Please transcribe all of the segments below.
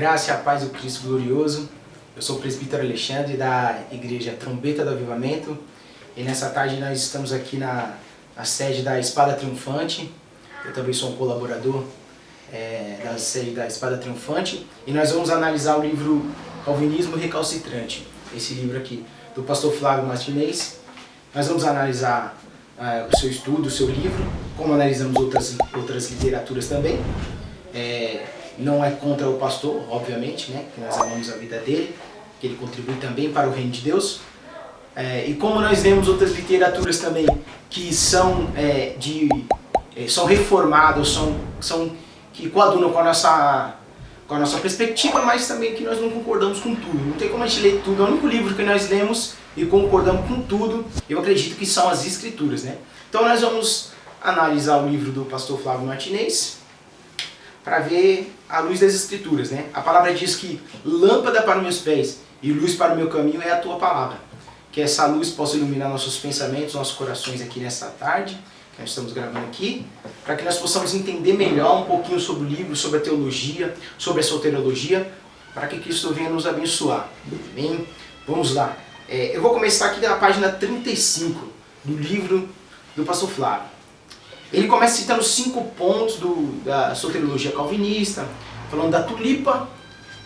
graça e a paz do Cristo glorioso. Eu sou o presbítero Alexandre da Igreja Trombeta do Avivamento e nessa tarde nós estamos aqui na sede da Espada Triunfante. Eu também sou um colaborador da sede da Espada Triunfante e nós vamos analisar o livro Calvinismo Recalcitrante, esse livro aqui do pastor Flávio Martinez. Nós vamos analisar o seu estudo, o seu livro, como analisamos outras literaturas também. Não é contra o pastor, obviamente, né? Que nós amamos a vida dele, que ele contribui também para o reino de Deus. E como nós vemos outras literaturas também que são reformadas, que coadunam com a nossa perspectiva, mas também que nós não concordamos com tudo. Não tem como a gente ler tudo, é o único livro que nós lemos e concordamos com tudo. Eu acredito que são as Escrituras, né? Então nós vamos analisar o livro do pastor Flávio Martinez para ver a luz das Escrituras, né? A palavra diz que lâmpada para os meus pés e luz para o meu caminho é a tua palavra. Que essa luz possa iluminar nossos pensamentos, nossos corações aqui nessa tarde, que nós estamos gravando aqui, para que nós possamos entender melhor um pouquinho sobre o livro, sobre a teologia, sobre a soteriologia, para que Cristo venha nos abençoar. Amém? Vamos lá. Eu vou começar aqui na página 35 do livro do pastor Flávio. Ele começa citando 5 pontos da soteriologia calvinista, falando da tulipa,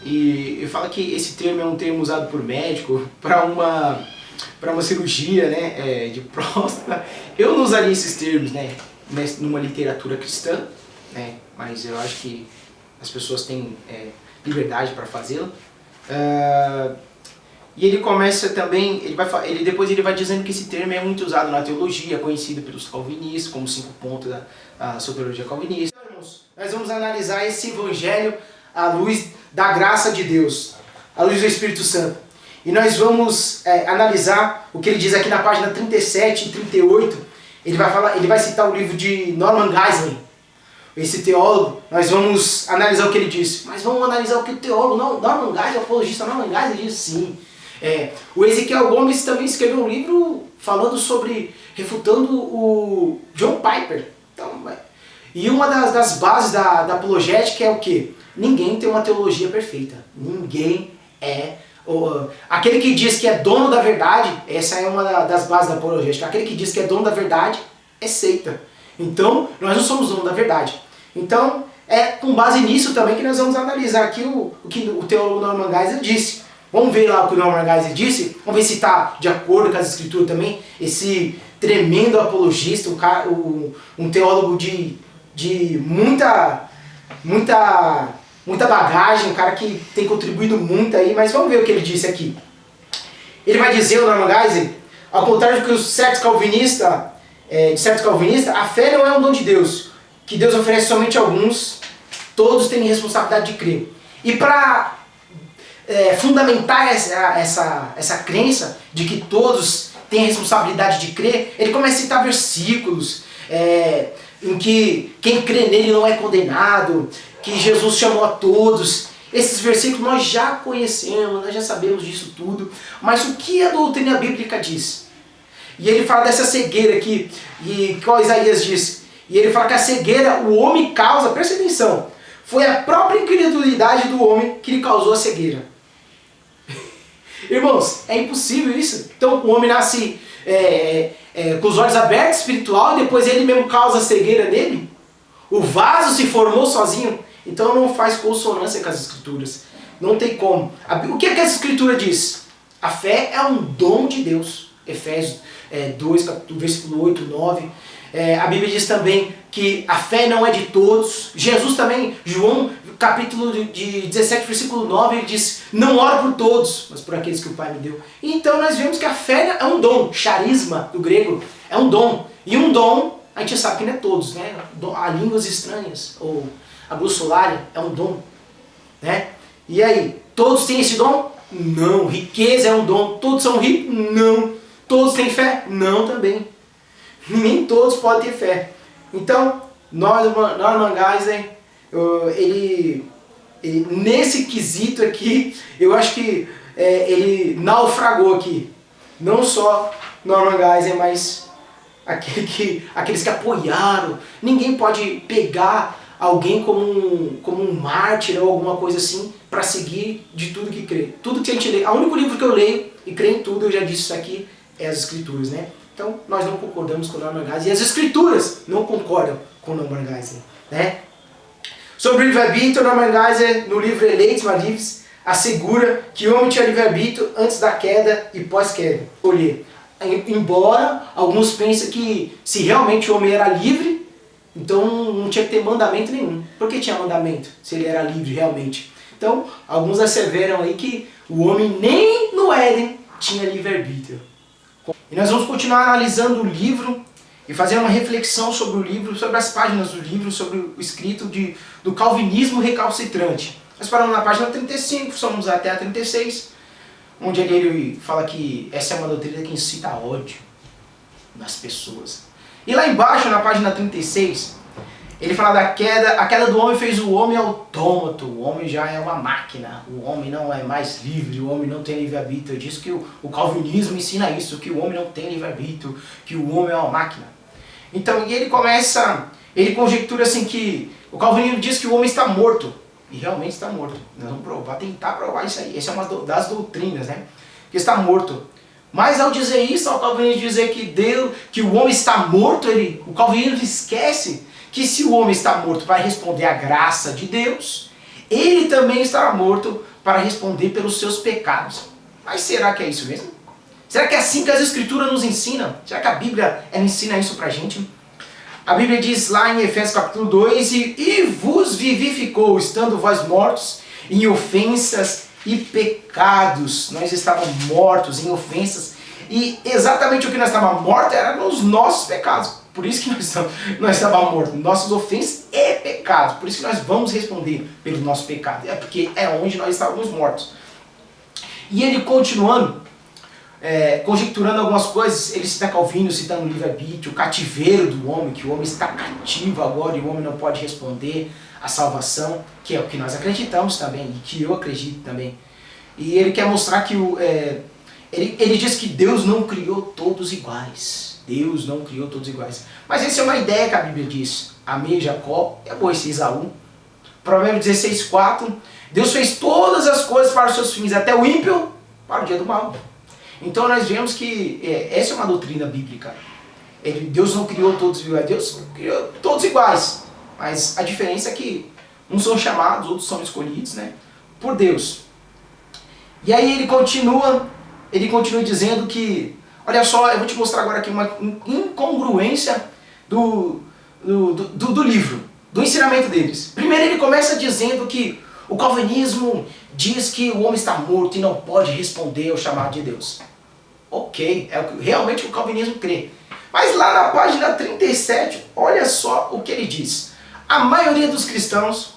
e ele fala que esse termo é um termo usado por médico para uma cirurgia, né, de próstata. Eu não usaria esses termos, né, numa literatura cristã, né, mas eu acho que as pessoas têm liberdade para fazê-lo. E ele começa também, depois ele vai dizendo que esse termo é muito usado na teologia, conhecido pelos calvinistas, como 5 pontos da soteriologia calvinista. Então, irmãos, nós vamos analisar esse evangelho à luz da graça de Deus, à luz do Espírito Santo. E nós vamos analisar o que ele diz aqui na página 37 e 38. Ele vai citar o livro de Norman Geisler, esse teólogo. Nós vamos analisar o que ele diz. Mas vamos analisar o que o teólogo, Norman Geisler, o apologista Norman Geisler, diz sim. O Ezequiel Gomes também escreveu um livro falando refutando o John Piper. Então, e uma das bases da apologética é o quê? Ninguém tem uma teologia perfeita. Ninguém é. Aquele que diz que é dono da verdade, essa é uma das bases da apologética. Aquele que diz que é dono da verdade é seita. Então, nós não somos dono da verdade. Então, é com base nisso também que nós vamos analisar aqui o que o teólogo Norman Geisler disse. Vamos ver lá o que o Norman Geisler disse. Vamos ver se está de acordo com as Escrituras também. Esse tremendo apologista, um teólogo de muita bagagem, um cara que tem contribuído muito aí, mas vamos ver o que ele disse aqui. Ele vai dizer, o Norman Geisler, ao contrário do que os certos calvinistas, a fé não é um dom de Deus, que Deus oferece somente a alguns, todos têm responsabilidade de crer. E para fundamentar essa crença de que todos têm a responsabilidade de crer, ele começa a citar versículos em que quem crê nele não é condenado, que Jesus chamou a todos. Esses versículos nós já conhecemos, nós já sabemos disso tudo, mas o que a doutrina bíblica diz? E ele fala dessa cegueira aqui, e qual Isaías diz? E ele fala que a cegueira o homem causa, presta atenção, foi a própria incredulidade do homem que lhe causou a cegueira. Irmãos, é impossível isso. Então o homem nasce com os olhos abertos, espiritual, e depois ele mesmo causa a cegueira nele? O vaso se formou sozinho? Então não faz consonância com as Escrituras. Não tem como. O que essa Escritura diz? A fé é um dom de Deus. Efésios 2, versículo 8, 9. A Bíblia diz também que a fé não é de todos. Jesus também, João, capítulo de 17, versículo 9, ele diz, não oro por todos, mas por aqueles que o Pai me deu. Então nós vemos que a fé é um dom. Charisma, do grego, é um dom. E um dom, a gente sabe que não é todos, né? A línguas estranhas, ou a glossolária, é um dom, né? E aí, todos têm esse dom? Não. Riqueza é um dom. Todos são ricos? Não. Todos têm fé? Não também. Nem todos podem ter fé. Então, Norman Geisler, ele nesse quesito aqui, eu acho que ele naufragou aqui. Não só Norman Geisler, mas aqueles que apoiaram. Ninguém pode pegar alguém como um mártir ou alguma coisa assim para seguir de tudo que crê. Tudo que a gente lê, o único livro que eu leio e creio em tudo, eu já disse isso aqui, é as Escrituras, né? Então, nós não concordamos com o Norman Geisler e as Escrituras não concordam com o Norman Geisler, né? Sobre o livre-arbítrio, o Norman Geisler, no livro Eleitos Malíveis, assegura que o homem tinha livre-arbítrio antes da queda e pós-queda. Olhei. Embora alguns pensem que se realmente o homem era livre, então não tinha que ter mandamento nenhum. Por que tinha mandamento, se ele era livre realmente? Então, alguns asseveram aí que o homem nem no Éden tinha livre-arbítrio. E nós vamos continuar analisando o livro e fazer uma reflexão sobre o livro, sobre as páginas do livro, sobre o escrito do calvinismo recalcitrante. Nós paramos na página 35, somos até a 36, onde ele fala que essa é uma doutrina que incita a ódio nas pessoas. E lá embaixo, na página 36, ele fala da queda, a queda do homem fez o homem autômato, o homem já é uma máquina, o homem não é mais livre, o homem não tem livre-arbítrio. Diz que o calvinismo ensina isso, que o homem não tem livre-arbítrio, que o homem é uma máquina. Então, e ele conjectura assim que o calvinismo diz que o homem está morto, e realmente está morto. Nós vamos tentar provar isso aí, essa é uma das doutrinas, né? Que está morto. Mas ao dizer isso, ao calvinismo dizer que o homem está morto, o calvinismo esquece que se o homem está morto para responder à graça de Deus, ele também estará morto para responder pelos seus pecados. Mas será que é isso mesmo? Será que é assim que as Escrituras nos ensinam? Será que a Bíblia ensina isso para a gente? A Bíblia diz lá em Efésios capítulo 2, e vos vivificou, estando vós mortos em ofensas e pecados. Nós estávamos mortos em ofensas, e exatamente o que nós estávamos mortos era nos nossos pecados. Por isso que nós estávamos mortos, nossas ofensas e pecados. Por isso que nós vamos responder pelo nosso pecado. É porque é onde nós estávamos mortos. E ele continuando, conjecturando algumas coisas, ele cita Calvino, citando o livre-arbítrio, o cativeiro do homem, que o homem está cativo agora e o homem não pode responder à salvação, que é o que nós acreditamos também, e que eu acredito também. E ele quer mostrar que ele diz que Deus não criou todos iguais. Deus não criou todos iguais. Mas essa é uma ideia que a Bíblia diz. Amei Jacó e aborreci Esaú. Provérbios 16:4. Deus fez todas as coisas para os seus fins, até o ímpio para o dia do mal. Então nós vemos que essa é uma doutrina bíblica. Deus não criou todos iguais. Deus criou todos iguais. Mas a diferença é que uns são chamados, outros são escolhidos, né, por Deus. E aí ele continua dizendo que, olha só, eu vou te mostrar agora aqui uma incongruência do livro, do ensinamento deles. Primeiro ele começa dizendo que o calvinismo diz que o homem está morto e não pode responder ao chamado de Deus. Ok, é realmente o calvinismo crê. Mas lá na página 37, olha só o que ele diz. A maioria dos cristãos,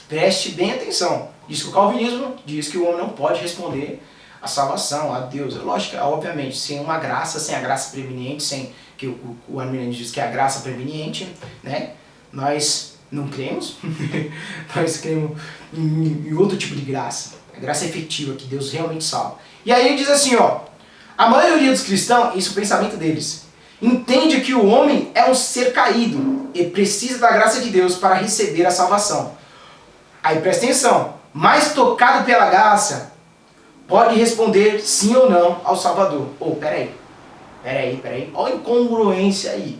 preste bem atenção, diz que o calvinismo diz que o homem não pode responder a salvação, a Deus. Lógico, obviamente, sem uma graça, sem a graça preveniente, sem que o arminianismo diz que é a graça preveniente, né? Nós não cremos, nós cremos em outro tipo de graça, a graça efetiva, que Deus realmente salva. E aí ele diz assim, ó, a maioria dos cristãos, isso é o pensamento deles, entende que o homem é um ser caído e precisa da graça de Deus para receber a salvação. Aí presta atenção, mas tocado pela graça, pode responder sim ou não ao Salvador. Peraí. Olha a incongruência aí.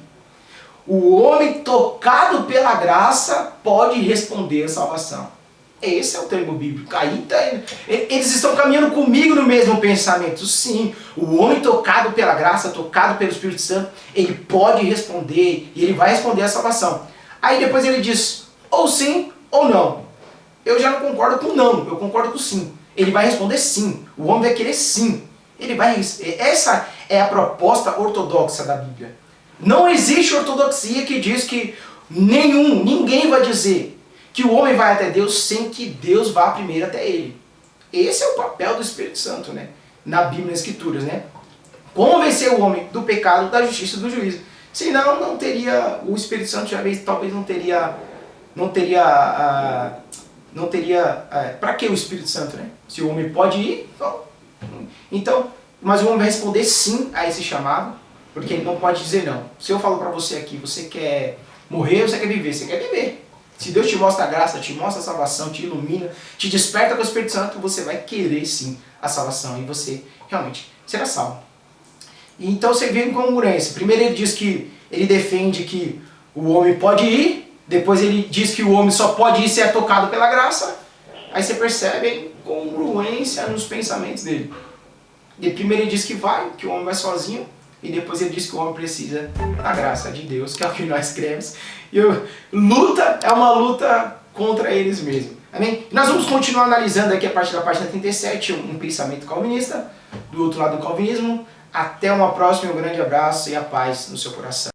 O homem tocado pela graça pode responder à salvação. Esse é o termo bíblico. Aí eles estão caminhando comigo no mesmo pensamento. Sim, o homem tocado pela graça, tocado pelo Espírito Santo, ele pode responder e ele vai responder à salvação. Aí depois ele diz, ou sim ou não. Eu já não concordo com não, eu concordo com sim. Ele vai responder sim. O homem vai querer sim. Essa é a proposta ortodoxa da Bíblia. Não existe ortodoxia que diz que ninguém vai dizer que o homem vai até Deus sem que Deus vá primeiro até ele. Esse é o papel do Espírito Santo, né? Na Bíblia, nas Escrituras, né? Convencer o homem do pecado, da justiça e do juízo. Senão, não teria, o Espírito Santo talvez não teria para que o Espírito Santo, né? Se o homem pode ir, então, mas o homem vai responder sim a esse chamado, porque ele não pode dizer não. Se eu falo para você aqui, você quer morrer ou você quer viver? Você quer viver. Se Deus te mostra a graça, te mostra a salvação, te ilumina, te desperta com o Espírito Santo, você vai querer sim a salvação e você realmente será salvo. Então você vê incongruência. Primeiro ele diz que ele defende que o homem pode ir, depois ele diz que o homem só pode ir se é tocado pela graça. Aí você percebe a incongruência nos pensamentos dele. E primeiro ele diz que vai, que o homem vai sozinho, e depois ele diz que o homem precisa da graça de Deus, que é o que nós cremos. E luta é uma luta contra eles mesmos. Amém? Nós vamos continuar analisando aqui a partir da página 37, um pensamento calvinista, do outro lado do calvinismo. Até uma próxima, um grande abraço e a paz no seu coração.